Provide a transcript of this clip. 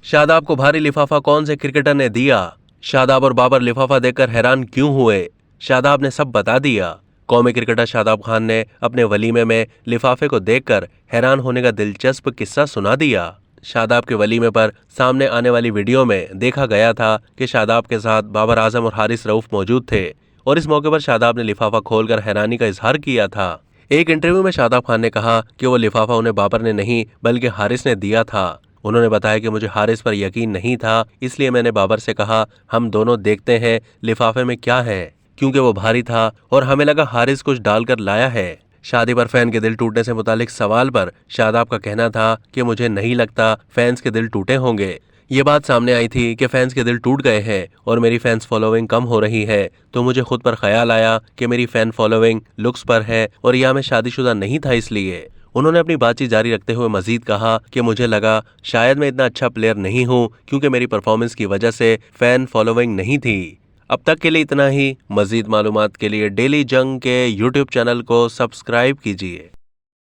शादाब को भारी लिफाफा कौन से क्रिकेटर ने दिया? शादाब और बाबर लिफाफा देखकर हैरान क्यों हुए? शादाब ने सब बता दिया। कौमी क्रिकेटर शादाब खान ने अपने वलीमे में लिफाफे को देखकर हैरान होने का दिलचस्प किस्सा सुना दिया। शादाब के वलीमे पर सामने आने वाली वीडियो में देखा गया था कि शादाब के साथ बाबर आजम और हारिस रऊफ मौजूद थे और इस मौके पर शादाब ने लिफाफा खोलकर हैरानी का इजहार किया था। एक इंटरव्यू में शादाब खान ने कहा कि वो लिफाफा उन्हें बाबर ने नहीं बल्कि हारिस ने दिया था। उन्होंने बताया कि मुझे हारिस पर यकीन नहीं था, इसलिए मैंने बाबर से कहा हम दोनों देखते हैं लिफाफे में क्या है, क्योंकि वो भारी था और हमें लगा हारिस कुछ डालकर लाया है। शादी पर फैन के दिल टूटने से मुतालिक सवाल पर शादाब का कहना था कि मुझे नहीं लगता फैंस के दिल टूटे होंगे। ये बात सामने आई थी कि फैंस के दिल टूट गए हैं और मेरी फैंस फॉलोइंग कम हो रही है, तो मुझे खुद पर ख्याल आया कि मेरी फैन फॉलोइंग लुक्स पर है और यह मैं शादीशुदा नहीं था इसलिए। उन्होंने अपनी बातचीत जारी रखते हुए मजीद कहा कि मुझे लगा शायद मैं इतना अच्छा प्लेयर नहीं हूं क्योंकि मेरी परफॉर्मेंस की वजह से फैन फॉलोइंग नहीं थी। अब तक के लिए इतना ही। मजीद मालूमात के लिए डेली जंग के यूट्यूब चैनल को सब्सक्राइब कीजिए।